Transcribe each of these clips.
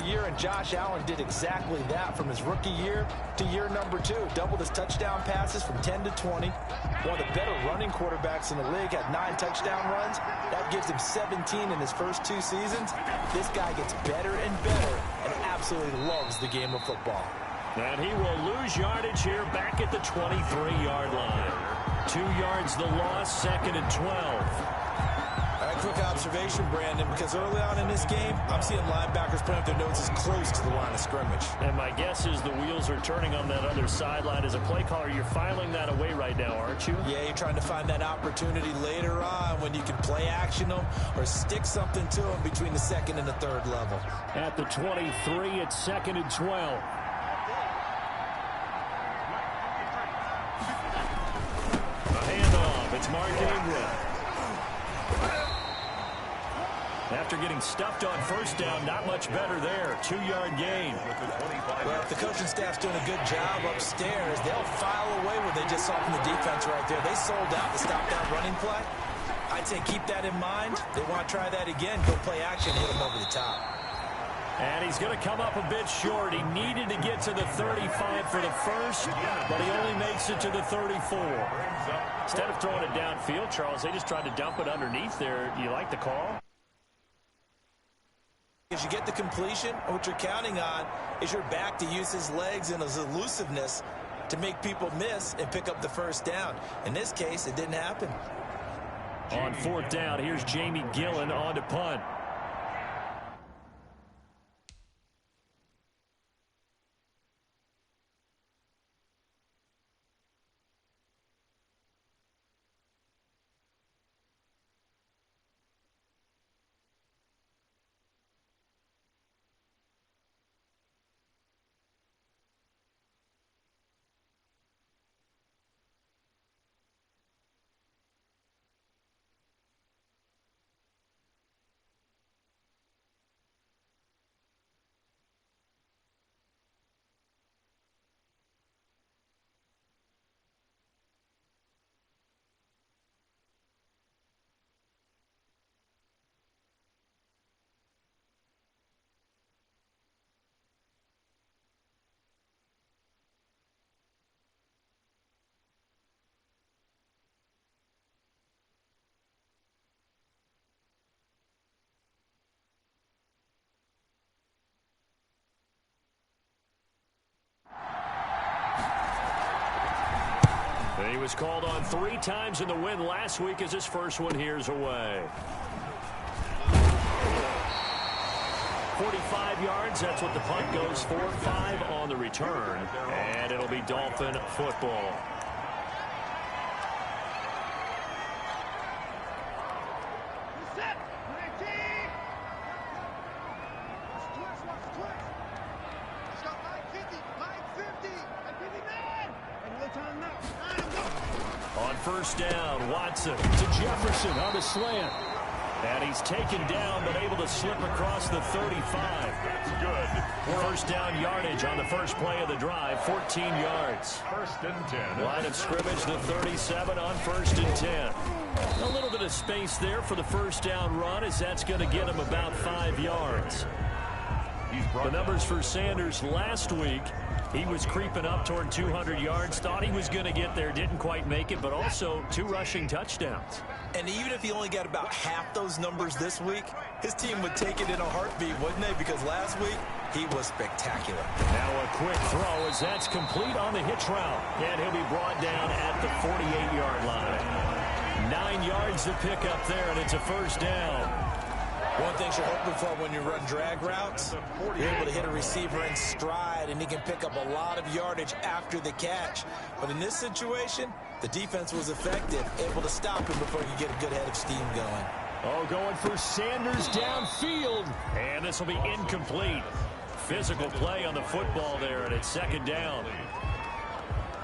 year, and Josh Allen did exactly that from his rookie year to year number 2. Doubled his touchdown passes from 10 to 20. One of the better running quarterbacks in the league, had 9 touchdown runs. That gives him 17 in his first 2 seasons. This guy gets better and better and absolutely loves the game of football. And he will lose yardage here back at the 23-yard line. 2 yards the loss, 2nd and 12. All right, quick observation, Brandon, because early on in this game, I'm seeing linebackers putting up their noses close to the line of scrimmage. And my guess is the wheels are turning on that other sideline. As a play caller, you're filing that away right now, aren't you? Yeah, you're trying to find that opportunity later on when you can play action them or stick something to them between the 2nd and the 3rd level. At the 23, it's 2nd and 12. It's Mark Ingram. After getting stuffed on first down, not much better there. 2-yard gain. Well, if the coaching staff's doing a good job upstairs, they'll file away what they just saw from the defense right there. They sold out the stop down running play. I'd say keep that in mind. They want to try that again. Go play action, hit them over the top. And he's going to come up a bit short. He needed to get to the 35 for the first, but he only makes it to the 34. Instead of throwing it downfield, Charles, they just tried to dump it underneath there. You like the call? As you get the completion, what you're counting on is your back to use his legs and his elusiveness to make people miss and pick up the first down. In this case, it didn't happen. On 4th down, here's Jamie Gillen on to punt. He was called on 3 times in the win last week as his first one here's away. 45 yards, that's what the punt goes for. 5 on the return, and it'll be Dolphin football. On first down, Watson to Jefferson on the slant. And he's taken down, but able to slip across the 35. That's good. First down yardage on the first play of the drive, 14 yards. 1st and 10. Line of scrimmage, the 37 on 1st and 10. A little bit of space there for the first down run, as that's going to get him about 5 yards. The numbers for Sanders last week, he was creeping up toward 200 yards, thought he was going to get there, didn't quite make it, but also 2 rushing touchdowns. And even if he only got about half those numbers this week, his team would take it in a heartbeat, wouldn't they? Because last week, he was spectacular. Now a quick throw as that's complete on the hitch route. And he'll be brought down at the 48-yard line. 9 yards to pick up there, and it's a first down. One thing you're hoping for when you run drag routes, you're able to hit a receiver in stride, and he can pick up a lot of yardage after the catch. But in this situation, the defense was effective, able to stop him before you get a good head of steam going. Oh, going for Sanders downfield. And this will be incomplete. Physical play on the football there, and it's 2nd down.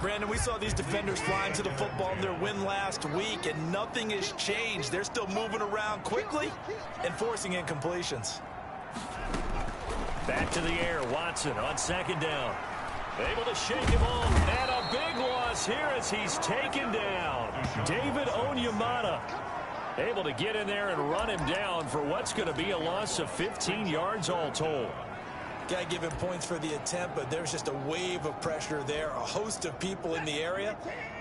Brandon, we saw these defenders flying to the football in their win last week, and nothing has changed. They're still moving around quickly and forcing incompletions. Back to the air, Watson on 2nd down. Able to shake him off, and a big loss here as he's taken down. David Onyemata able to get in there and run him down for what's going to be a loss of 15 yards all told. Got to give him points for the attempt, but there's just a wave of pressure there. A host of people in the area.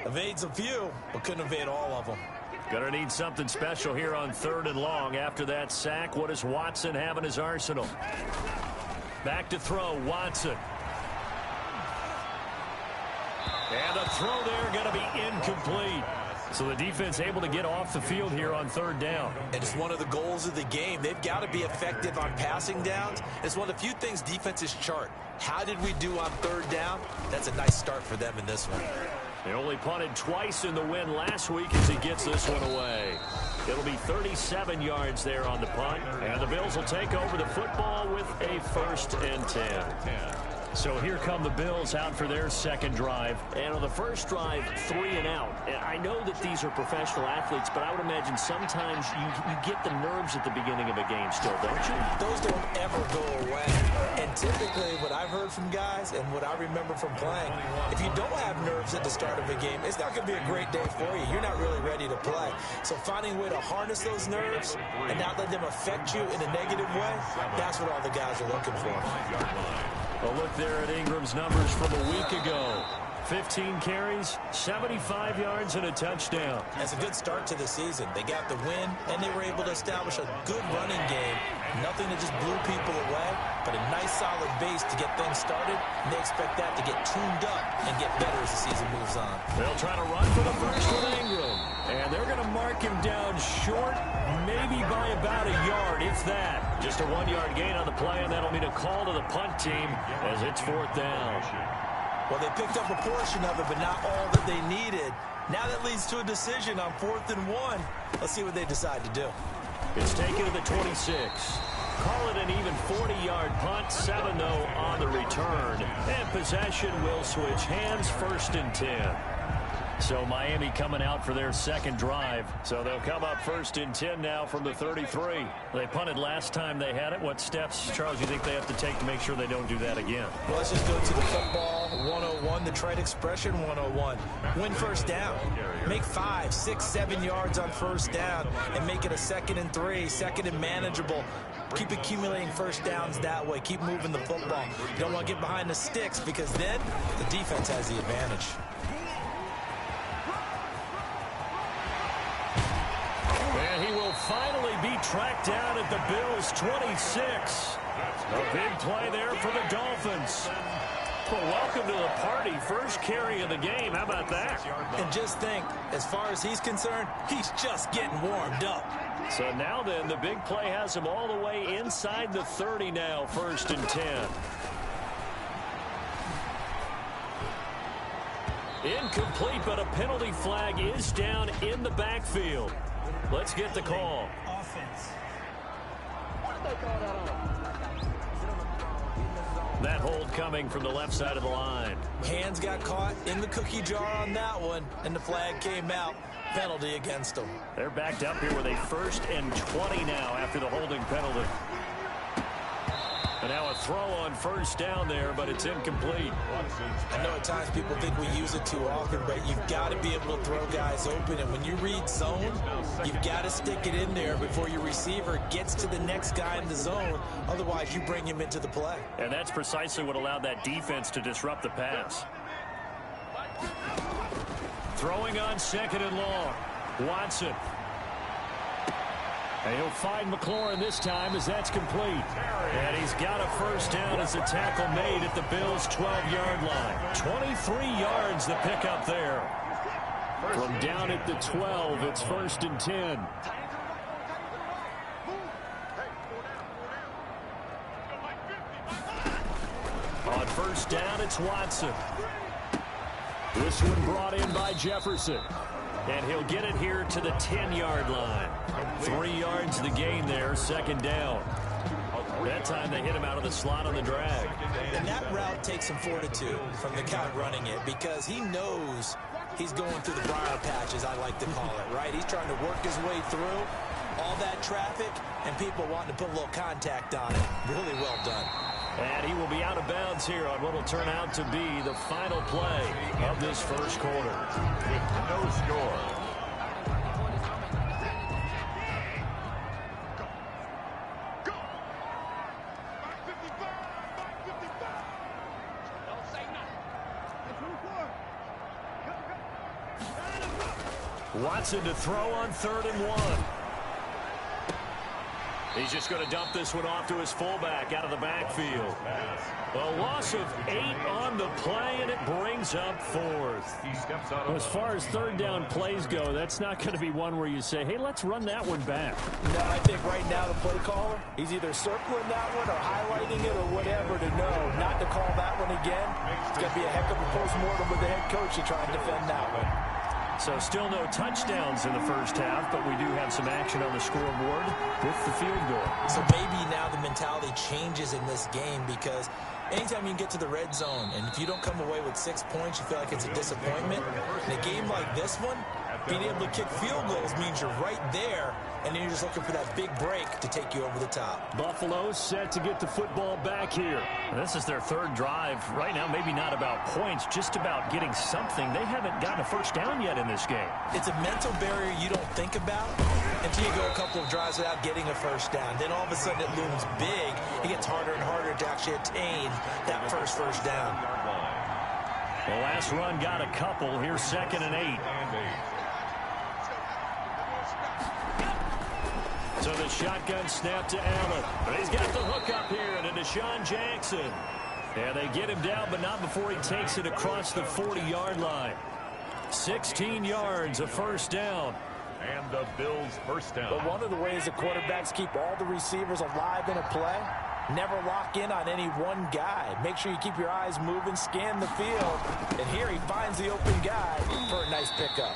Evades a few, but couldn't evade all of them. Gonna need something special here on 3rd and long. After that sack, what does Watson have in his arsenal? Back to throw, Watson. And the throw there going to be incomplete. So the defense able to get off the field here on 3rd down. And it's one of the goals of the game. They've got to be effective on passing downs. It's one of the few things defenses chart. How did we do on 3rd down? That's a nice start for them in this one. They only punted twice in the win last week as he gets this one away. It'll be 37 yards there on the punt. And the Bills will take over the football with a 1st and 10. So here come the Bills out for their second drive. And on the first drive, 3 and out. I know that these are professional athletes, but I would imagine sometimes you get the nerves at the beginning of a game still, don't you? Those don't ever go away. And typically what I've heard from guys and what I remember from playing, if you don't have nerves at the start of a game, it's not going to be a great day for you. You're not really ready to play. So finding a way to harness those nerves and not let them affect you in a negative way, that's what all the guys are looking for. A look there at Ingram's numbers from a week ago. 15 carries, 75 yards, and a touchdown. That's a good start to the season. They got the win, and they were able to establish a good running game. Nothing that just blew people away, but a nice solid base to get things started, and they expect that to get tuned up and get better as the season moves on. They'll try to run for the first with Ingram, and they're going to mark him down short, maybe by about a yard, if that. Just a 1-yard gain on the play, and that'll mean a call to the punt team as it's 4th down. Well, they picked up a portion of it, but not all that they needed. Now that leads to a decision on 4th and 1. Let's see what they decide to do. It's taken to the 26. Call it an even 40-yard punt, 7 though on the return. And possession will switch hands, 1st and 10. So Miami coming out for their second drive. So they'll come up 1st and 10 now from the 33. They punted last time they had it. What steps, Charles, you think they have to take to make sure they don't do that again? Well, let's just go to the football 101, the trade expression 101. Win 1st down. Make 5, 6, 7 yards on 1st down and make it a 2nd and 3, 2nd and manageable. Keep accumulating 1st downs that way. Keep moving the football. You don't want to get behind the sticks because then the defense has the advantage. And he will finally be tracked down at the Bills' 26. A big play there for the Dolphins. Well, welcome to the party. First carry of the game. How about that? And just think, as far as he's concerned, he's just getting warmed up. So now then, the big play has him all the way inside the 30 now, 1st and 10. Incomplete, but a penalty flag is down in the backfield. Let's get the call. Offense. That hold coming from the left side of the line. Hands got caught in the cookie jar on that one, and the flag came out. Penalty against them. They're backed up here with a 1st and 20 now after the holding penalty. And now a throw on 1st down there, but it's incomplete. I know at times people think we use it too often, but you've got to be able to throw guys open. And when you read zone, you've got to stick it in there before your receiver gets to the next guy in the zone. Otherwise, you bring him into the play. And that's precisely what allowed that defense to disrupt the pass. Throwing on 2nd and long. Watson. And he'll find McLaurin this time as that's complete. And he's got a 1st down as the tackle made at the Bills' 12-yard line. 23 yards the pickup there. From down at the 12, it's 1st and 10. On 1st down, it's Watson. This one brought in by Jefferson. And he'll get it here to the 10-yard line. 3 yards the gain there, 2nd down. That time they hit him out of the slot on the drag. And that route takes some fortitude from the guy running it because he knows he's going through the briar patch, as I like to call it, right? He's trying to work his way through all that traffic and people wanting to put a little contact on it. Really well done. And he will be out of bounds here on what will turn out to be the final play of this first quarter. With no score. Watson to throw on 3rd and 1. He's just going to dump this one off to his fullback out of the backfield. A loss of 8 on the play, and it brings up 4th. Well, as far as 3rd down plays go, that's not going to be one where you say, hey, let's run that one back. No, I think right now the play caller, he's either circling that one or highlighting it or whatever to know not to call that one again. It's going to be a heck of a postmortem with the head coach to try and defend that one. So still no touchdowns in the first half, but we do have some action on the scoreboard with the field goal. So maybe now the mentality changes in this game because anytime you can get to the red zone and if you don't come away with 6 points, you feel like it's a disappointment. In a game like this one, being able to kick field goals means you're right there, and then you're just looking for that big break to take you over the top. Buffalo set to get the football back here. This is their 3rd drive. Right now, maybe not about points, just about getting something. They haven't gotten a first down yet in this game. It's a mental barrier you don't think about until you go a couple of drives without getting a first down. Then all of a sudden it looms big. It gets harder and harder to actually attain that first down. The last run got a couple. Here's 2nd and 8. So the shotgun snap to Allen. But he's got the hook up here to Deshaun Jackson. And they get him down, but not before he takes it across the 40-yard line. 16 yards, a first down. And the Bills' first down. But one of the ways the quarterbacks keep all the receivers alive in a play, never lock in on any one guy. Make sure you keep your eyes moving, scan the field. And here he finds the open guy for a nice pickup.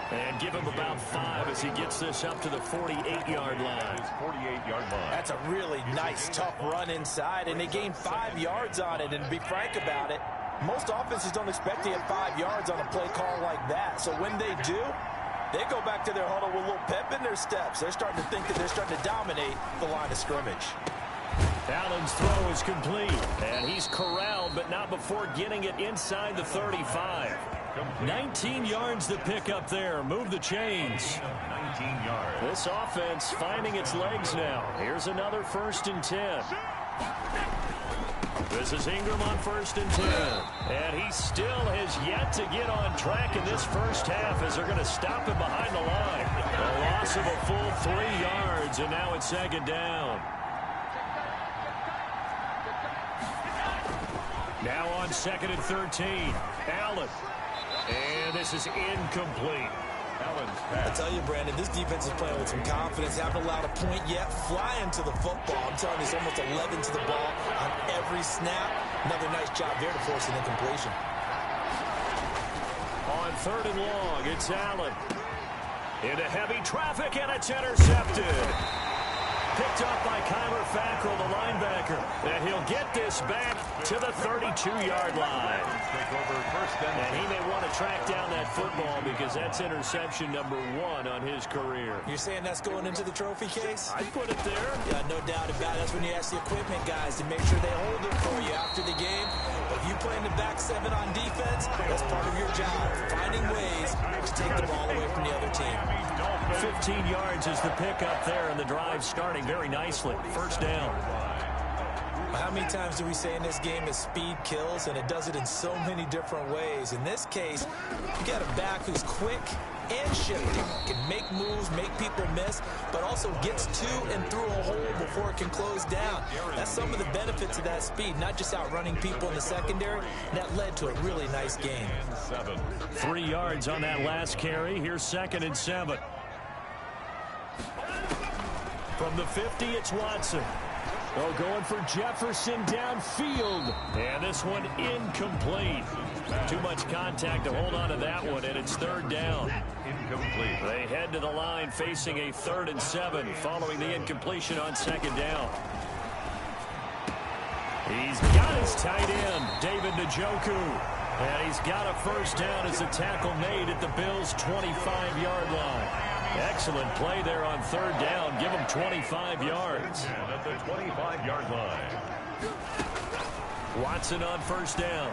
And give him about 5 as he gets this up to the 48-yard line. 48-yard line. That's a really nice, tough run inside, and they gain 5 yards on it. And to be frank about it, most offenses don't expect to get 5 yards on a play call like that. So when they do, they go back to their huddle with a little pep in their steps. They're starting to think that they're starting to dominate the line of scrimmage. Allen's throw is complete, and he's corralled, but not before getting it inside the 35. 19 yards to pick up there. Move the chains. 19 yards. This offense finding its legs now. Here's another 1st and 10. This is Ingram on 1st and 10. And he still has yet to get on track in this first half as they're going to stop him behind the line. A loss of a full 3 yards, and now it's 2nd down. Now on 2nd and 13. Allen. And this is incomplete. I tell you, Brandon, this defense is playing with some confidence. Haven't allowed a point yet. Flying to the football. I'm telling you, it's almost 11 to the ball on every snap. Another nice job there to force an incompletion. On 3rd and long, it's Allen. Into heavy traffic, and it's intercepted. Picked up by Kyler Fackrell, the linebacker. And he'll get this back to the 32-yard line. And he may want to track down that football because that's interception number 1 on his career. You're saying that's going into the trophy case? I'd put it there. Yeah, no doubt about it. That's when you ask the equipment guys to make sure they hold it for you after the game. But if you play in the back 7 on defense, that's part of your job. Finding ways to take the ball away from the other team. 15 yards is the pickup there, and the drive starting very nicely. First down. How many times do we say in this game that speed kills, and it does it in so many different ways? In this case, you got a back who's quick and shifty, can make moves, make people miss, but also gets to and through a hole before it can close down. That's some of the benefits of that speed, not just outrunning people in the secondary. And that led to a really nice game. 3 yards on that last carry. Here's 2nd and 7. From the 50, it's Watson. Oh, going for Jefferson downfield. And this one incomplete. Too much contact to hold on to that one, and it's 3rd down. Incomplete. They head to the line facing a 3rd and 7 following the incompletion on 2nd down. He's got his tight end, David Njoku. And he's got a first down as the tackle made at the Bills' 25-yard line. Excellent play there on 3rd down. Give him 25 yards. And at the 25-yard line. Watson on 1st down.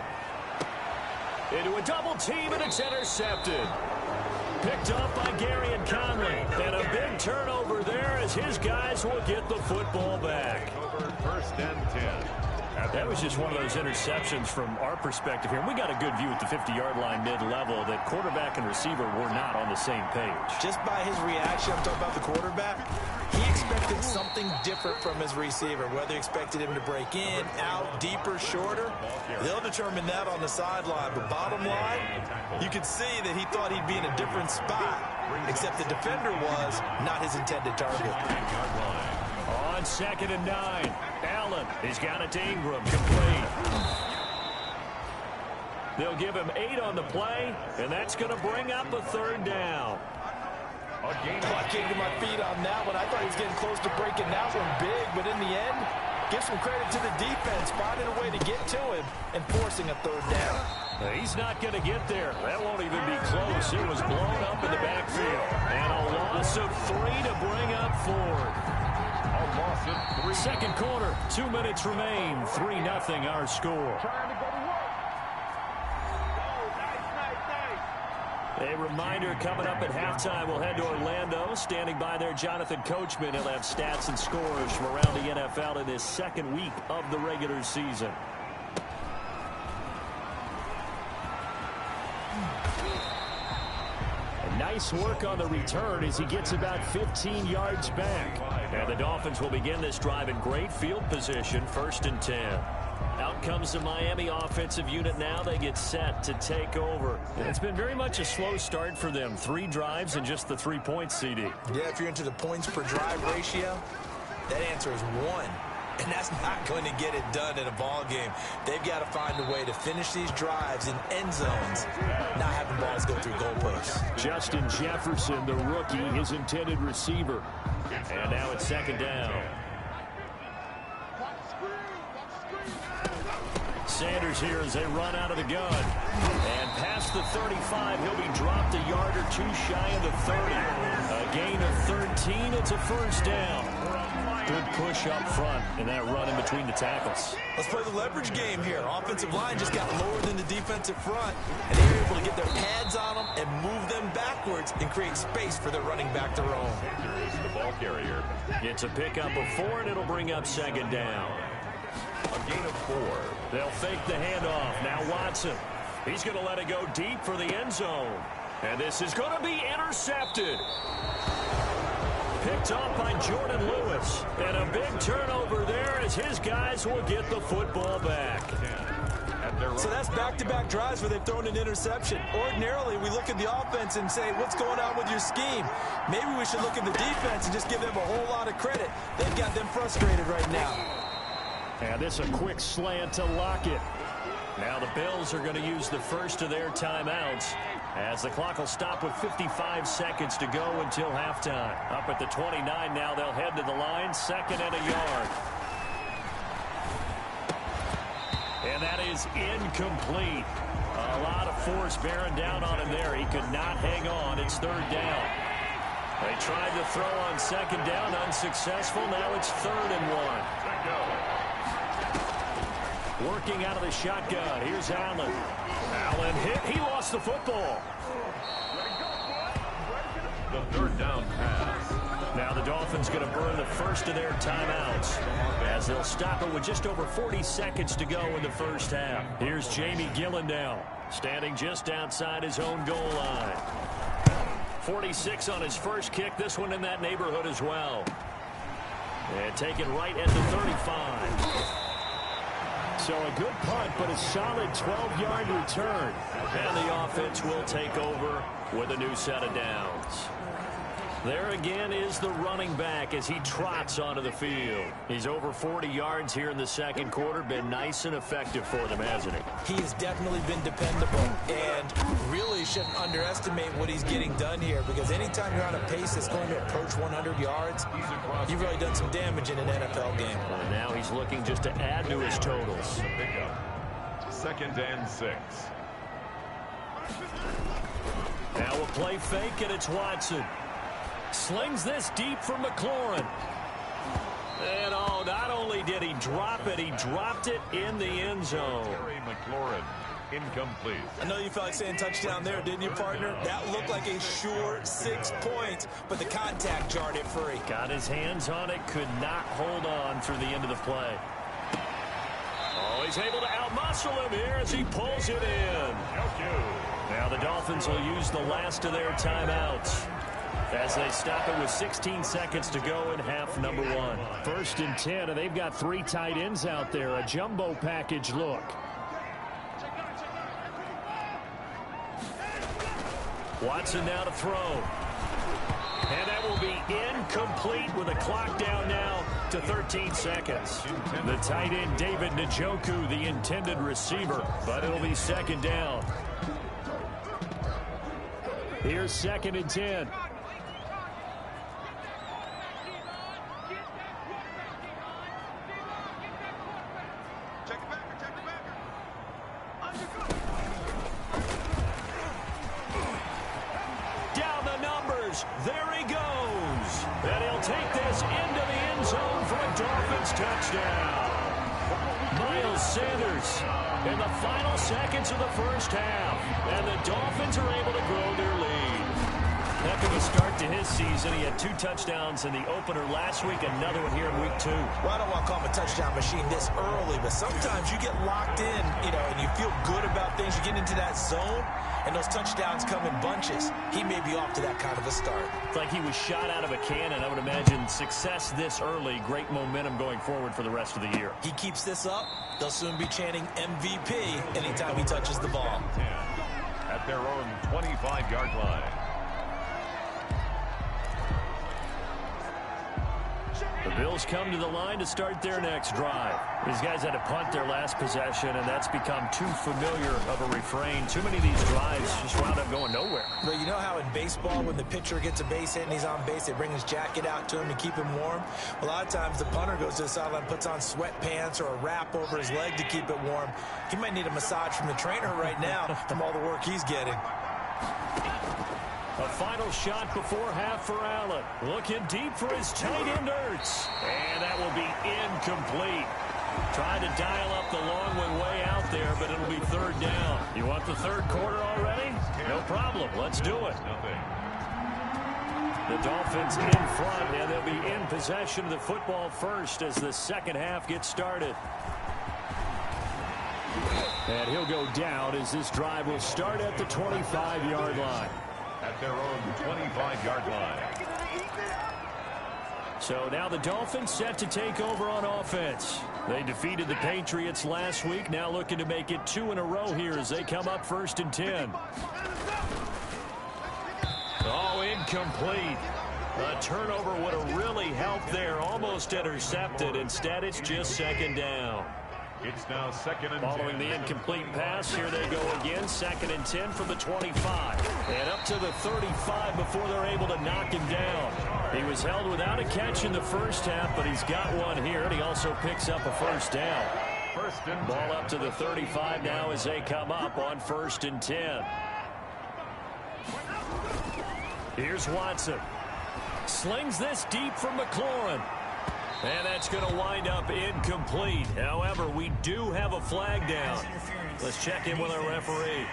Into a double team, and it's intercepted. Picked up by Gary and Conley. And a big turnover there as his guys will get the football back. Over 1st and 10. At That was just one of those interceptions from our perspective here. We got a good view at the 50-yard line mid-level that quarterback and receiver were not on the same page. Just by his reaction, I'm talking about the quarterback, he expected something different from his receiver, whether he expected him to break in, out, deeper, shorter. They'll determine that on the sideline. But bottom line, you could see that he thought he'd be in a different spot, except the defender was not his intended target. On 2nd and 9, Allen, he's got it to Ingram, complete. They'll give him 8 on the play, and that's going to bring up a 3rd down. I came to my feet on that one. I thought he was getting close to breaking that one big, but in the end, give some credit to the defense, finding a way to get to him and forcing a 3rd down. He's not going to get there. That won't even be close. It was blown up in the backfield. And a loss of 3 to bring up 4. Second quarter, 2 minutes remain. 3-0 our score. A reminder coming up at halftime, we'll head to Orlando. Standing by there, Jonathan Coachman. He'll have stats and scores from around the NFL in this second week of the regular season. Nice work on the return as he gets about 15 yards back. And the Dolphins will begin this drive in great field position, 1st and 10. Out comes the Miami offensive unit now. They get set to take over. It's been very much a slow start for them. 3 drives and just the 3 points, CD. Yeah, if you're into the points per drive ratio, that answer is 1. And that's not going to get it done in a ball game. They've got to find a way to finish these drives in end zones, not having balls go through goalposts. Justin Jefferson, the rookie, his intended receiver. And now it's 2nd down. Sanders here as they run out of the gun. And past the 35, he'll be dropped a yard or 2 shy of the 30. A gain of 13, it's a 1st down. Good push up front in that run in between the tackles. Let's play the leverage game here. Offensive line just got lower than the defensive front, and they were able to get their pads on them and move them backwards and create space for their running back to roam. The ball carrier. It's a pickup of 4, and it'll bring up 2nd down. A gain of 4. They'll fake the handoff. Now Watson. He's going to let it go deep for the end zone. And this is going to be intercepted. Picked off by Jordan Lewis. And a big turnover there as his guys will get the football back. So that's back-to-back drives where they've thrown an interception. Ordinarily, we look at the offense and say, what's going on with your scheme? Maybe we should look at the defense and just give them a whole lot of credit. They've got them frustrated right now. And this a quick slant to Lockett. Now the Bills are going to use the first of their timeouts as the clock will stop with 55 seconds to go until halftime. Up at the 29 now, they'll head to the line, 2nd and a yard. And that is incomplete. A lot of force bearing down on him there. He could not hang on. It's 3rd down. They tried to throw on 2nd down, unsuccessful. Now it's 3rd and 1. Working out of the shotgun. Here's Allen. Allen hit. He lost the football. The 3rd down pass. Now the Dolphins going to burn the first of their timeouts as they'll stop it with just over 40 seconds to go in the first half. Here's Jamie Gillen now, standing just outside his own goal line. 46 on his first kick. This one in that neighborhood as well. And taken right at the 35. So a good punt, but a solid 12-yard return. And the offense will take over with a new set of downs. There again is the running back as he trots onto the field. He's over 40 yards here in the second quarter. Been nice and effective for them, hasn't he? He has definitely been dependable, and really shouldn't underestimate what he's getting done here, because anytime you're on a pace that's going to approach 100 yards, you've really done some damage in an NFL game. And now he's looking just to add to his totals. 2nd and 6. Now a play fake, and it's Watson. Slings this deep for McLaurin. And oh, not only did he drop it, he dropped it in the end zone. McLaurin, incomplete. I know you felt like saying touchdown there, didn't you, partner? That looked like a sure 6 points, but the contact jarred it free. Got his hands on it, could not hold on through the end of the play. He's able to outmuscle him here as he pulls it in. Now the Dolphins will use the last of their timeouts as they stop it with 16 seconds to go in half number 1. 1st and 10, and they've got 3 tight ends out there. A jumbo package look. Watson now to throw. And that will be incomplete with a clock down now to 13 seconds. The tight end, David Njoku, the intended receiver, but it'll be 2nd down. Here's 2nd and 10. Down the numbers. There he goes. And he'll take this into the end zone for a Dolphins touchdown. Miles Sanders in the final seconds of the first half. And the Dolphins are able to grow their lead. Heck of a start to his season. He had 2 touchdowns in the opener last week, another one here in week 2. Well, I don't want to call him a touchdown machine this early, but sometimes you get locked in, and you feel good about things. You get into that zone, and those touchdowns come in bunches. He may be off to that kind of a start. It's like he was shot out of a cannon. I would imagine success this early, great momentum going forward for the rest of the year. He keeps this up, they'll soon be chanting MVP anytime he touches the ball. At their own 25-yard line. The Bills come to the line to start their next drive. These guys had to punt their last possession, and that's become too familiar of a refrain. Too many of these drives just wound up going nowhere. But you know how in baseball, when the pitcher gets a base hit and he's on base, they bring his jacket out to him to keep him warm? A lot of times the punter goes to the sideline, puts on sweatpants or a wrap over his leg to keep it warm. He might need a massage from the trainer right now from all the work he's getting. A final shot before half for Allen. Looking deep for his tight end, Ertz. And that will be incomplete. Trying to dial up the long one way out there, but it'll be 3rd down. You want the 3rd quarter already? No problem. Let's do it. The Dolphins in front, and they'll be in possession of the football first as the 2nd half gets started. And he'll go down as this drive will start at the 25-yard line. At their own 25-yard line. So now the Dolphins set to take over on offense. They defeated the Patriots last week, now looking to make it 2 in a row here as they come up 1st and 10. Oh, incomplete. A turnover would have really helped there, almost intercepted. Instead, it's just 2nd down. It's now 2nd and 10. Following the incomplete pass, here they go again. 2nd and 10 from the 25. And up to the 35 before they're able to knock him down. He was held without a catch in the first half, but he's got one here, and he also picks up a 1st down. Ball up to the 35 now as they come up on 1st and 10. Here's Watson. Slings this deep from McLaurin. And that's going to wind up incomplete. However, we do have a flag down. Let's check in with our referee.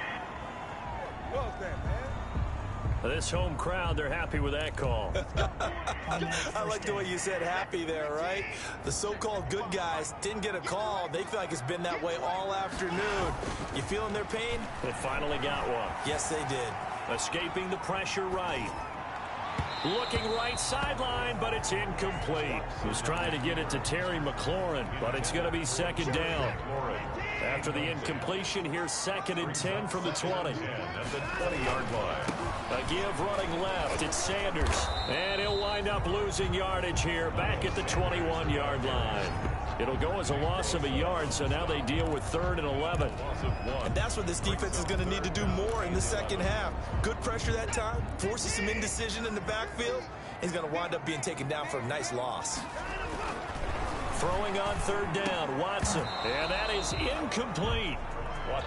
This home crowd, they're happy with that call. I like the way you said happy there, right? The so-called good guys didn't get a call. They feel like it's been that way all afternoon. You feeling their pain? They finally got one. Yes, they did. Escaping the pressure right. Looking right sideline, but it's incomplete. Was trying to get it to Terry McLaurin, but it's going to be 2nd down. After the incompletion, here's 2nd and 10 from the 20. At the 20-yard line. A give running left. It's Sanders. And he'll wind up losing yardage here back at the 21-yard line. It'll go as a loss of a yard, so now they deal with 3rd and 11. And that's what this defense is going to need to do more in the second half. Good pressure that time, forces some indecision in the backfield. He's going to wind up being taken down for a nice loss. Throwing on 3rd down, Watson. And that is incomplete.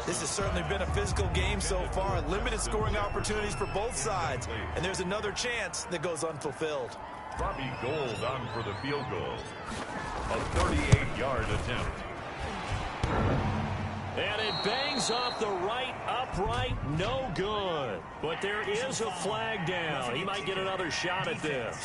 This has certainly been a physical game so far. Limited scoring opportunities for both sides. And there's another chance that goes unfulfilled. Robbie Gould on for the field goal. A 38-yard attempt. And it bangs off the right upright, no good. But there is a flag down. He might get another shot at this.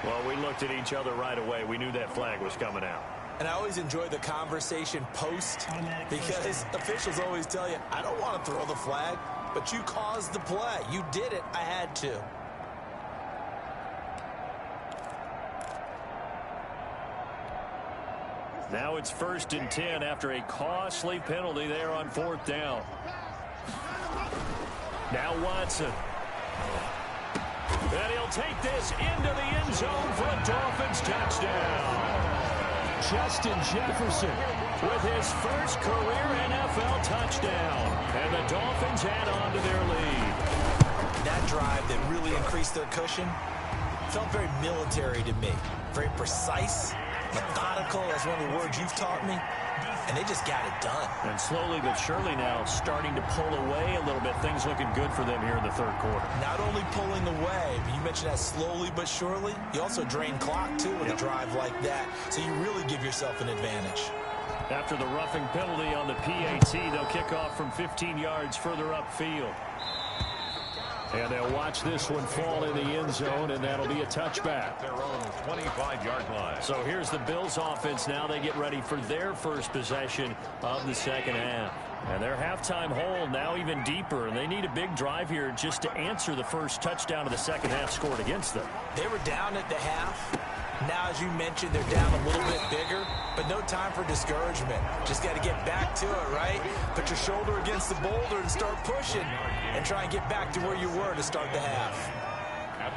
Well, we looked at each other right away. We knew that flag was coming out. And I always enjoy the conversation post because officials always tell you, I don't want to throw the flag, but you caused the play. You did it. I had to. Now it's 1st and 10 after a costly penalty there on 4th down. Now Watson. And he'll take this into the end zone for a Dolphins touchdown. Justin Jefferson with his first career NFL touchdown. And the Dolphins add on to their lead. That drive that really increased their cushion felt very military to me. Very precise, methodical. That's one of the words you've taught me. And they just got it done. And slowly but surely now starting to pull away a little bit. Things looking good for them here in the 3rd quarter. Not only pulling away, but you mentioned that slowly but surely. You also drain clock, too, with a drive like that. So you really give yourself an advantage. After the roughing penalty on the PAT, they'll kick off from 15 yards further upfield. And they'll watch this one fall in the end zone, and that'll be a touchback. Their own 25-yard line. So here's the Bills offense now. They get ready for their first possession of the 2nd half. And their halftime hole now even deeper, and they need a big drive here just to answer the first touchdown of the 2nd half scored against them. They were down at the half. Now, as you mentioned, they're down a little bit bigger, but no time for discouragement. Just got to get back to it, right? Put your shoulder against the boulder and start pushing and try and get back to where you were to start the half.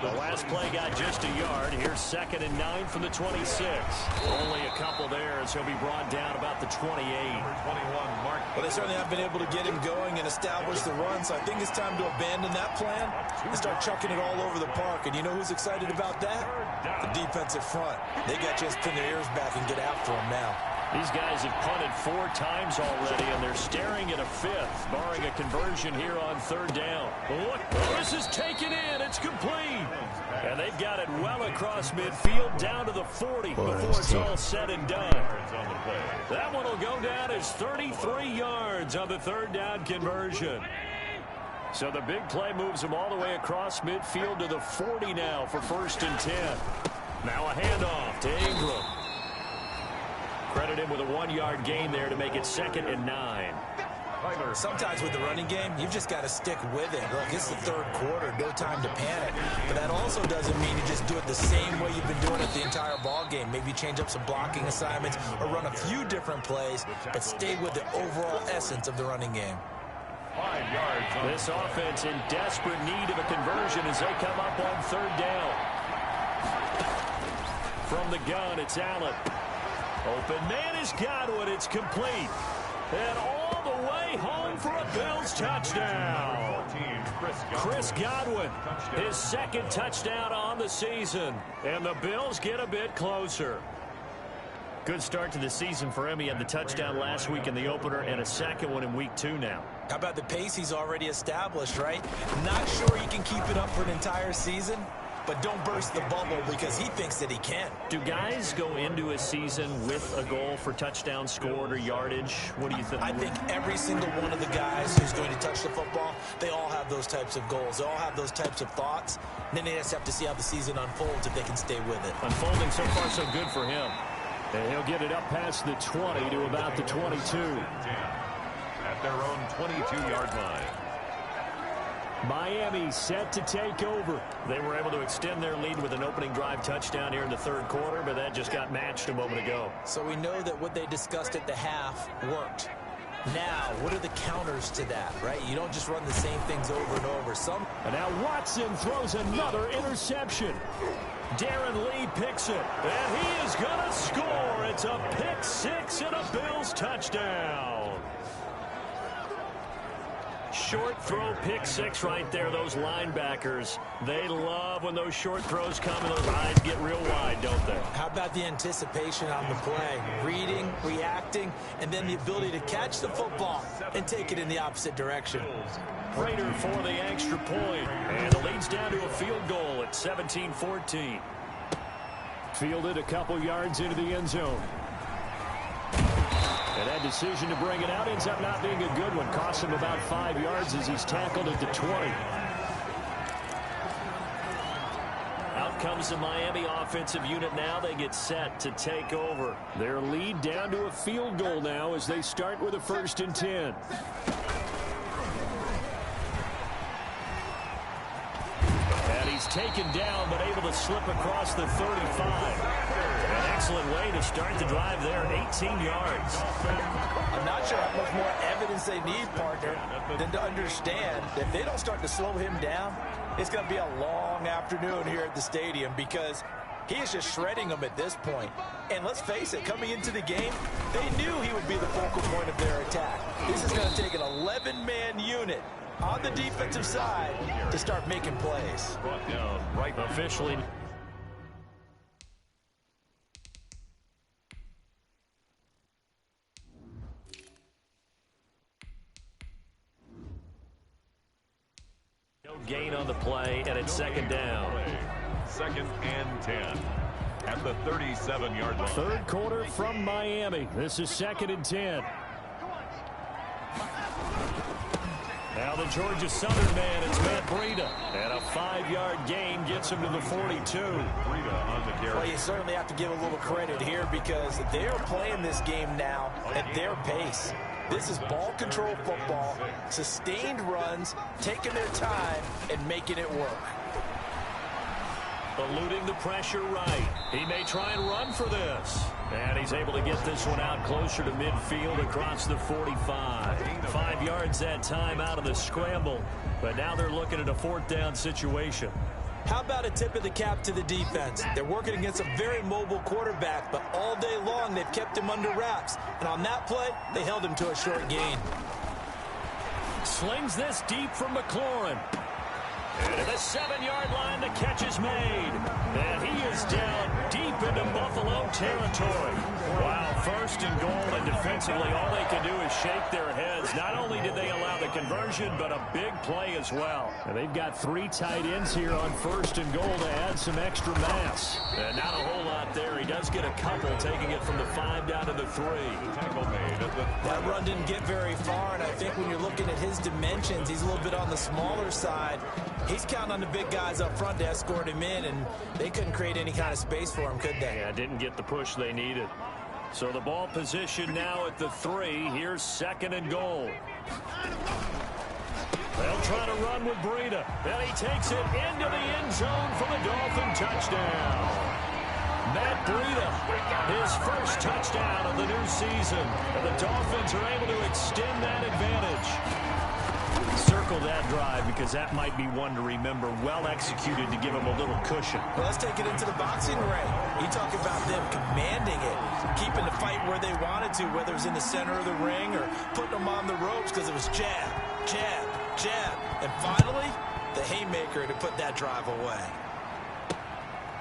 The last play got just a yard. Here's 2nd and 9 from the 26. Only a couple there as he'll be brought down about the 28. Well, they certainly have been able to get him going and establish the run, so I think it's time to abandon that plan and start chucking it all over the park. And you know who's excited about that? The defensive front. They got to just pin their ears back and get after him now. These guys have punted 4 times already, and they're staring at a 5th, barring a conversion here on 3rd down. Look, this is taken in. It's complete. And they've got it well across midfield down to the 40 before it's all said and done. That one will go down as 33 yards on the 3rd down conversion. So the big play moves them all the way across midfield to the 40 now for 1st and 10. Now a handoff to Ingram. Credit him with a 1-yard gain there to make it 2nd and 9. Sometimes with the running game, you've just got to stick with it. Look, it's the 3rd quarter, no time to panic. But that also doesn't mean you just do it the same way you've been doing it the entire ball game. Maybe change up some blocking assignments or run a few different plays, but stay with the overall essence of the running game. 5 yards. This offense in desperate need of a conversion as they come up on 3rd down. From the gun, it's Allen. Open man is Godwin. It's complete. And all the way home for a Bills touchdown. Chris Godwin, his 2nd touchdown on the season. And the Bills get a bit closer. Good start to the season for him. He had the touchdown last week in the opener and a 2nd one in week 2 now. How about the pace he's already established, right? Not sure he can keep it up for an entire season, but don't burst the bubble because he thinks that he can. Do guys go into a season with a goal for touchdown scored or yardage? What do you think? I think every single one of the guys who's going to touch the football, they all have those types of goals. They all have those types of thoughts. And then they just have to see how the season unfolds if they can stay with it. Unfolding so far so good for him. And he'll get it up past the 20 to about the 22. At their own 22-yard line. Miami set to take over. They were able to extend their lead with an opening drive touchdown here in the 3rd quarter, but that just got matched a moment ago. So we know that what they discussed at the half worked. Now, what are the counters to that, right? You don't just run the same things over and over. And now Watson throws another interception. Darren Lee picks it, and he is going to score. It's a pick 6 and a Bills touchdown. Short throw, pick 6 right there. Those linebackers, they love when those short throws come and those eyes get real wide, don't they? How about the anticipation on the play? Reading, reacting, and then the ability to catch the football and take it in the opposite direction. Prater for the extra point, and the lead's down to a field goal at 17-14. Fielded a couple yards into the end zone. And that decision to bring it out ends up not being a good one. Costs him about 5 yards as he's tackled at the 20. Out comes the Miami offensive unit now. They get set to take over. Their lead down to a field goal now as they start with a 1st and 10. And he's taken down, but able to slip across the 35. An excellent way to start the drive there, 18 yards. I'm not sure how much more evidence they need, partner, than to understand that if they don't start to slow him down, it's going to be a long afternoon here at the stadium because he is just shredding them at this point. And let's face it, coming into the game, they knew he would be the focal point of their attack. This is going to take an 11-man unit on the defensive side to start making plays. Brought down right Officially. No gain on the play, and it's 2nd down. 2nd and 10 at the 37-yard line. 3rd quarter from Miami. This is 2nd and 10. Now the Georgia Southern man, it's Matt Breida. And a 5-yard gain gets him to the 42. Breida on the carry. Well, you certainly have to give a little credit here because they're playing this game now at their pace. This is ball control football, sustained runs, taking their time, and making it work. Eluding the pressure right. He may try and run for this. And he's able to get this one out closer to midfield across the 45. 5 yards that time out of the scramble. But now they're looking at a 4th down situation. How about a tip of the cap to the defense? They're working against a very mobile quarterback, but all day long they've kept him under wraps. And on that play, they held him to a short gain. Slings this deep from McLaurin. And at the 7-yard line, the catch is made. And he is down deep into Buffalo territory. Wow, 1st and goal, and defensively, all they can do is shake their heads. Not only did they allow the conversion, but a big play as well. And they've got 3 tight ends here on 1st and goal to add some extra mass. And not a whole lot there. He does get a couple, taking it from the 5 down to the 3. Tackle made at the That run didn't get very far, and I think when you're looking at his dimensions, he's a little bit on the smaller side. He's counting on the big guys up front to escort him in, and they couldn't create any kind of space for him, could they? Yeah, didn't get the push they needed. So the ball position now at the 3. Here's 2nd and goal. They'll try to run with Breida. And he takes it into the end zone for the Dolphin touchdown. Matt Breida, his 1st touchdown of the new season. And the Dolphins are able to extend that advantage. Circle that drive because that might be one to remember. Well executed to give him a little cushion. Well, let's take it into the boxing ring. You talk about them commanding it, keeping the fight where they wanted to, whether it was in the center of the ring or putting them on the ropes because it was jab, jab, jab. And finally, the haymaker to put that drive away.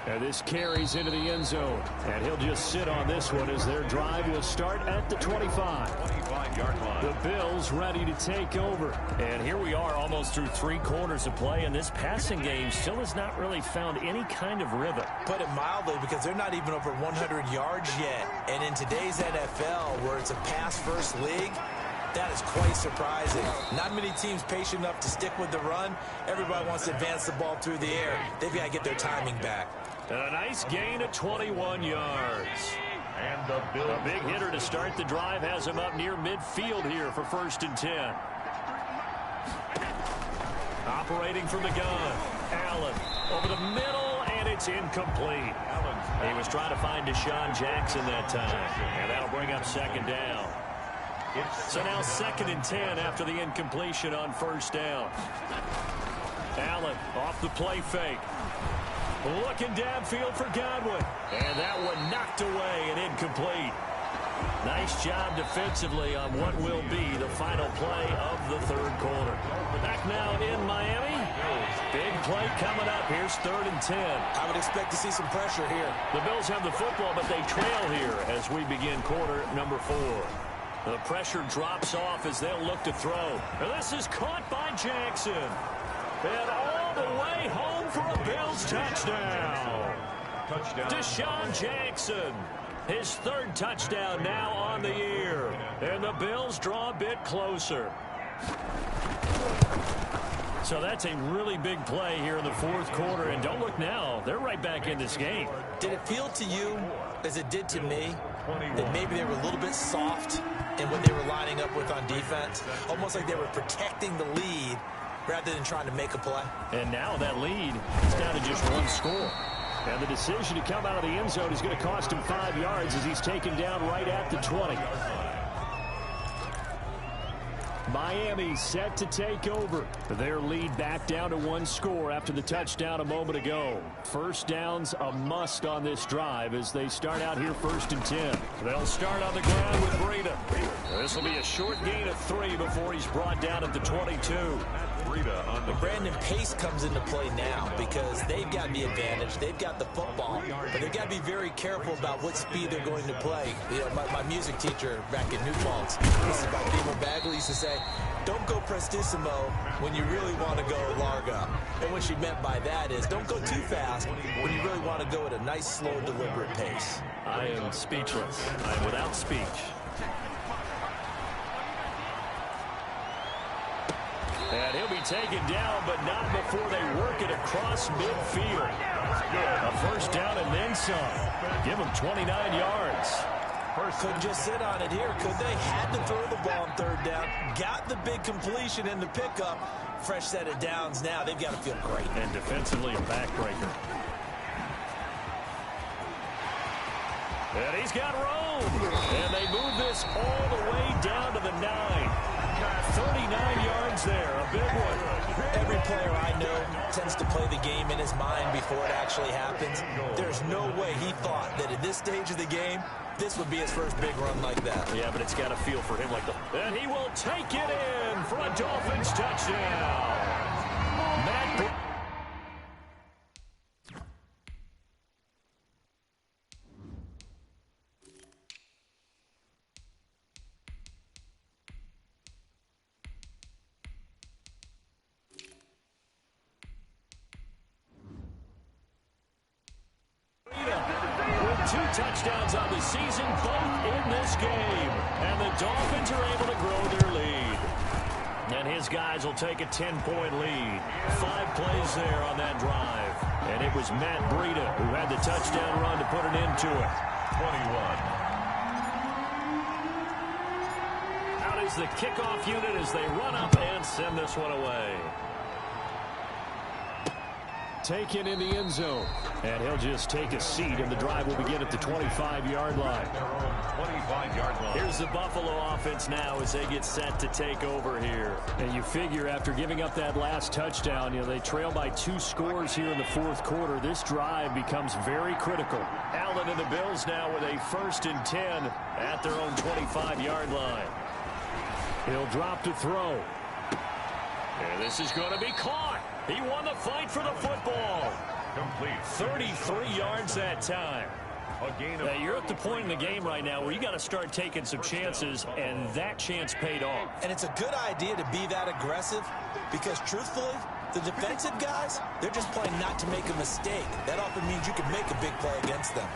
And this carries into the end zone. And he'll just sit on this one as their drive will start at the 25. 25-yard line. The Bills ready to take over. And here we are almost through 3 quarters of play, and this passing game still has not really found any kind of rhythm. Put it mildly, because they're not even over 100 yards yet. And in today's NFL, where it's a pass-first league, that is quite surprising. Not many teams patient enough to stick with the run. Everybody wants to advance the ball through the air. They've got to get their timing back. And a nice gain of 21 yards. And the Bills. A big hitter to start the drive has him up near midfield here for 1st and 10. Operating from the gun. Allen over the middle, and it's incomplete. He was trying to find Deshaun Jackson that time. And that'll bring up 2nd down. So now 2nd and 10 after the incompletion on 1st down. Allen off the play fake. Looking downfield for Godwin. And that one knocked away and incomplete. Nice job defensively on what will be the final play of the 3rd quarter. Back now in Miami. Big play coming up. Here's 3rd and 10. I would expect to see some pressure here. The Bills have the football, but they trail here as we begin quarter number 4. The pressure drops off as they'll look to throw. And this is caught by Jackson. And all the way home for a Bills touchdown. Deshaun Jackson, his 3rd touchdown now on the year. And the Bills draw a bit closer. So that's a really big play here in the fourth quarter. And don't look now. They're right back in this game. Did it feel to you, as it did to me, that maybe they were a little bit soft in what they were lining up with on defense? Almost like they were protecting the lead rather than trying to make a play. And now that lead is down to just one score. And the decision to come out of the end zone is going to cost him 5 yards as he's taken down right at the 20. Miami set to take over. Their lead back down to 1 score after the touchdown a moment ago. First down's a must on this drive as they start out here 1st and 10. They'll start on the ground with Breida. This will be a short gain of 3 before he's brought down at the 22. Brandon Pace comes into play now because they've got the advantage. They've got the football, but they've got to be very careful about what speed they're going to play. You know, my music teacher back in New Paltz, this is by Demo Bagley, used to say, don't go prestissimo when you really want to go largo. And what she meant by that is don't go too fast when you really want to go at a nice, slow, deliberate pace. I am speechless. I am without speech. And he'll be taken down, but not before they work it across midfield. A first down and then some. Give him 29 yards. Couldn't just sit on it here, could they? Had to throw the ball on 3rd down. Got the big completion in the pickup. Fresh set of downs now. They've got to feel great. And defensively a backbreaker. And he's got room. And they move this all the way down to the 9. 39 yards there, a big one. Every player I know tends to play the game in his mind before it actually happens. There's no way he thought that at this stage of the game, this would be his first big run like that. Yeah, but it's got to feel for him like the... And he will take it in for a Dolphins touchdown. Matt... Two touchdowns on the season, both in this game. And the Dolphins are able to grow their lead. And his guys will take a 10-point lead. 5 plays there on that drive. And it was Matt Breida who had the touchdown run to put an end to it. 21. Out is the kickoff unit as they run up and send this one away. Taken in the end zone. And he'll just take a seat, and the drive will begin at the 25-yard line. 25-yard line. Here's the Buffalo offense now as they get set to take over here. And you figure after giving up that last touchdown, you know, they trail by 2 scores here in the fourth quarter. This drive becomes very critical. Allen and the Bills now with a 1st and 10 at their own 25-yard line. He'll drop to throw. And this is going to be caught. He won the fight for the football. Complete. 33 yards that time. Now, you're at the point in the game right now where you got to start taking some chances, and that chance paid off. And it's a good idea to be that aggressive because, truthfully, the defensive guys, they're just playing not to make a mistake. That often means you can make a big play against them.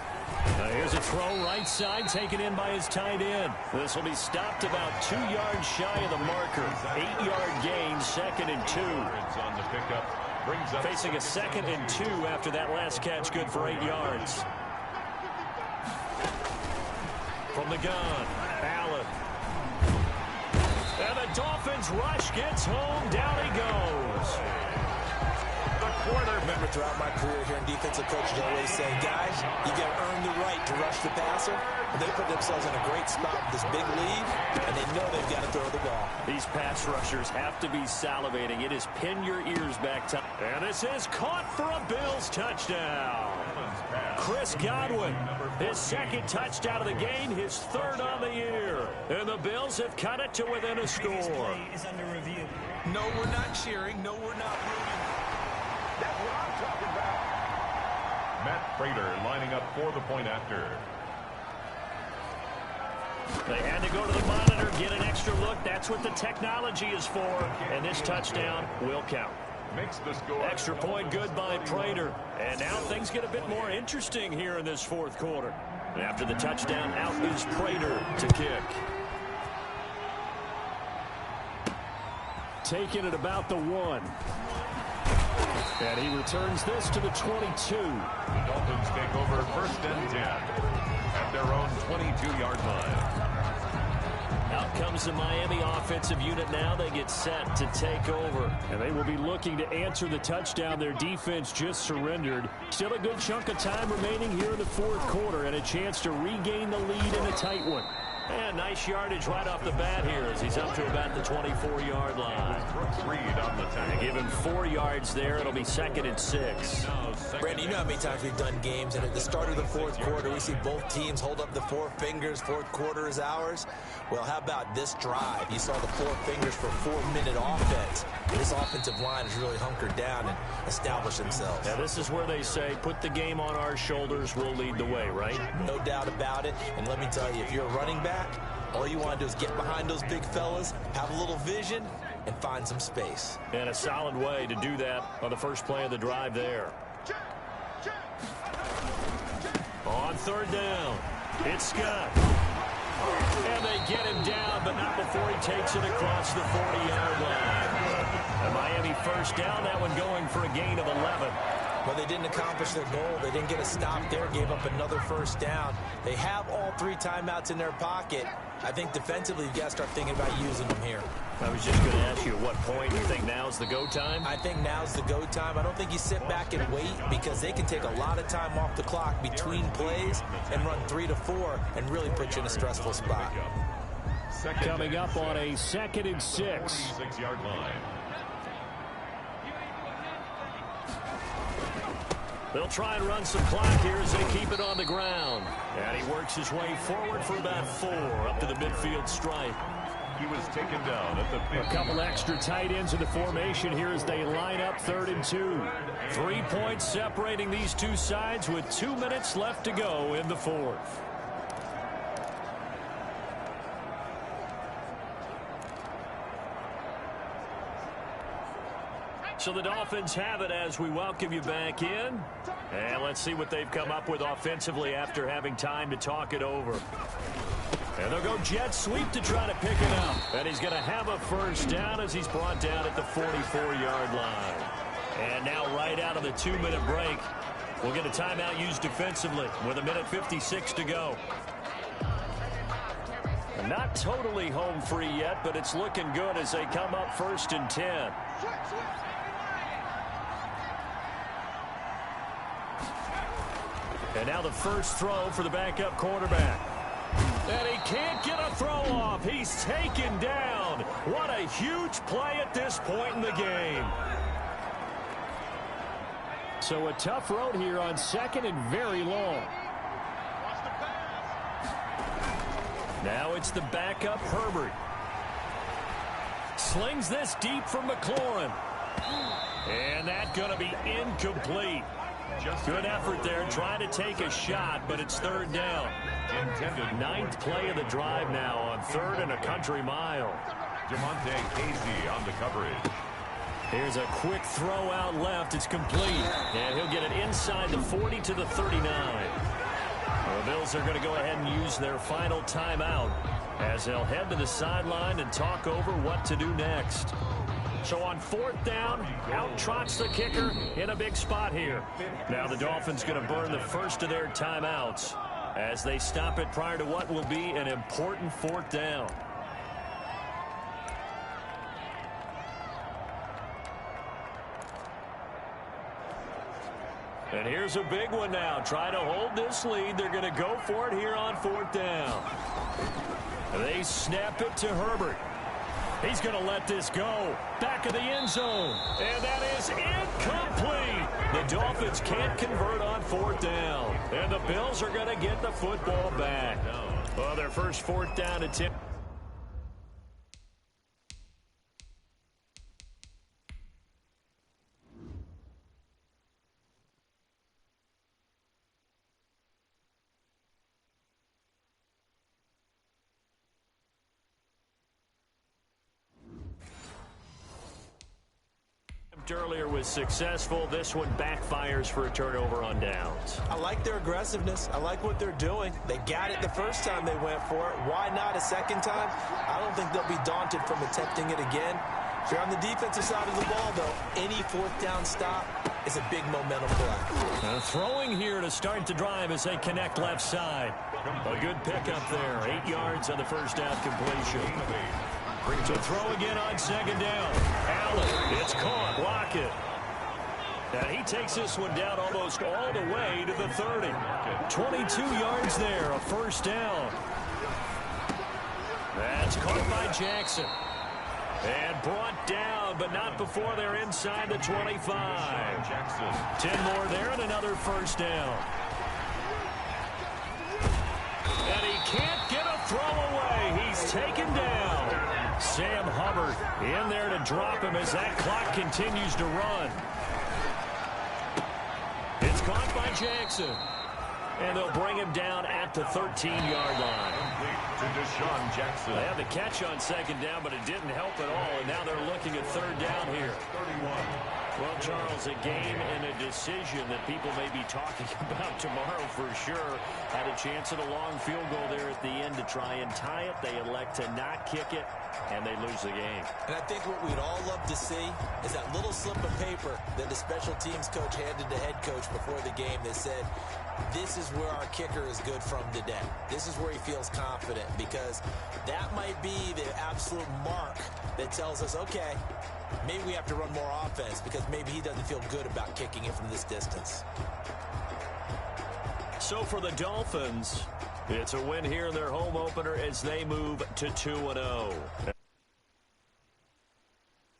Now here's a throw right side, taken in by his tight end. This will be stopped about 2 yards shy of the marker. 8-yard gain, 2nd and 2. On the pickup, brings up facing a 2nd and 2 after that last catch, good for 8 yards. From the gun, Allen. And the Dolphins rush gets home. Down he goes. I remember throughout my career here in defensive coaches always say, guys, you got to earn the right to rush the passer. And they put themselves in a great spot with this big lead, and they know they've got to throw the ball. These pass rushers have to be salivating. It is pin your ears back time. And this is caught for a Bills touchdown. Chris Godwin, his 2nd touchdown of the game, his 3rd on the year. And the Bills have cut it to within a score. Is under review. No, we're not cheering. No, we're not rooting. That's what I'm talking about. Matt Prater lining up for the point after. They had to go to the monitor, get an extra look. That's what the technology is for. And this touchdown will count. Makes the score. Extra point good by Prater. And now things get a bit more interesting here in this fourth quarter. And after the touchdown, out is Prater to kick. taken at about the 1. And he returns this to the 22. The Dolphins take over 1st and 10 at their own 22-yard line. Out comes the Miami offensive unit now. They get set to take over. And they will be looking to answer the touchdown their defense just surrendered. Still a good chunk of time remaining here in the 4th quarter and a chance to regain the lead in a tight one. And nice yardage right off the bat here as he's up to about the 24-yard line. And give him 4 yards there. It'll be 2nd and 6. Brandon, you know how many times we've done games, and at the start of the 4th quarter, we see both teams hold up the 4 fingers. 4th quarter is ours. Well, how about this drive? You saw the 4 fingers for 4-minute offense. This offensive line has really hunkered down and established themselves. Now, this is where they say, put the game on our shoulders, we'll lead the way, right? No doubt about it. And let me tell you, if you're a running back, all you want to do is get behind those big fellas, have a little vision, and find some space. And a solid way to do that on the first play of the drive there. On 3rd down, it's Scott. And they get him down, but not before he takes it across the 40-yard line. A Miami 1st down, that one going for a gain of 11. Well, they didn't accomplish their goal. They didn't get a stop there, gave up another 1st down. They have all 3 timeouts in their pocket. I think defensively, you've got to start thinking about using them here. I was just going to ask you at what point you think now's the go time? I think now's the go time. I don't think you sit back and wait because they can take a lot of time off the clock between plays and run 3 to 4 and really put you in a stressful spot. Coming up on a 2nd and 6. 6-yard line. They'll try and run some clock here as they keep it on the ground. And he works his way forward for about 4 up to the midfield stripe. He was taken down at the 50. A couple extra tight ends in the formation here as they line up 3rd and 2. 3 points separating these two sides with 2 minutes left to go in the 4th. So the Dolphins have it as we welcome you back in. And let's see what they've come up with offensively after having time to talk it over. And they'll go jet sweep to try to pick it up. And he's going to have a 1st down as he's brought down at the 44-yard line. And now right out of the 2-minute break, we'll get a timeout used defensively with 1:56 to go. Not totally home free yet, but it's looking good as they come up 1st and 10. And now the first throw for the backup quarterback. And he can't get a throw off. He's taken down. What a huge play at this point in the game. So a tough road here on 2nd and very long. Now it's the backup Herbert. Slings this deep from McLaurin. And that's going to be incomplete. Good effort there, trying to take a shot, but it's 3rd down. Intended 9th play of the drive now on 3rd and a country mile. Jamonte Casey on the coverage. Here's a quick throw out left. It's complete. And he'll get it inside the 40 to the 39. The Bills are going to go ahead and use their final timeout as they'll head to the sideline and talk over what to do next. So on 4th down, out trots the kicker in a big spot here. Now the Dolphins going to burn the first of their timeouts as they stop it prior to what will be an important 4th down. And here's a big one now. Try to hold this lead. They're going to go for it here on 4th down. They snap it to Herbert. He's going to let this go. Back of the end zone. And that is incomplete. The Dolphins can't convert on 4th down. And the Bills are going to get the football back. Well, their first 4th down attempt. Earlier was successful. This one backfires for a turnover on downs. I like their aggressiveness. I like what they're doing. They got it the first time they went for it. Why not a second time? I don't think they'll be daunted from attempting it again. If you're on the defensive side of the ball, though, any fourth down stop is a big momentum play. Throwing here to start the drive as they connect left side. A good pickup there. 8 yards on the first down completion. To throw again on second down. Allen, it's caught. Block it. And he takes this one down almost all the way to the 30. 22 yards there, a first down. That's caught by Jackson. And brought down, but not before they're inside the 25. 10 more there and another first down. And he can't get a throw away. He's taken down. Sam Hubbard in there to drop him as that clock continues to run. It's caught by Jackson. And they'll bring him down at the 13-yard line. To Deshaun Jackson. They had the catch on second down, but it didn't help at all. And now they're looking at third down here. 31. Well, Charles, a game and a decision that people may be talking about tomorrow for sure. Had a chance at a long field goal there at the end to try and tie it. They elect to not kick it, and they lose the game. And I think what we'd all love to see is that little slip of paper that the special teams coach handed the head coach before the game that said, this is where our kicker is good from today. This is where he feels confident, because that might be the absolute mark that tells us, okay, maybe we have to run more offense because maybe he doesn't feel good about kicking it from this distance. So for the Dolphins, it's a win here in their home opener as they move to 2-0.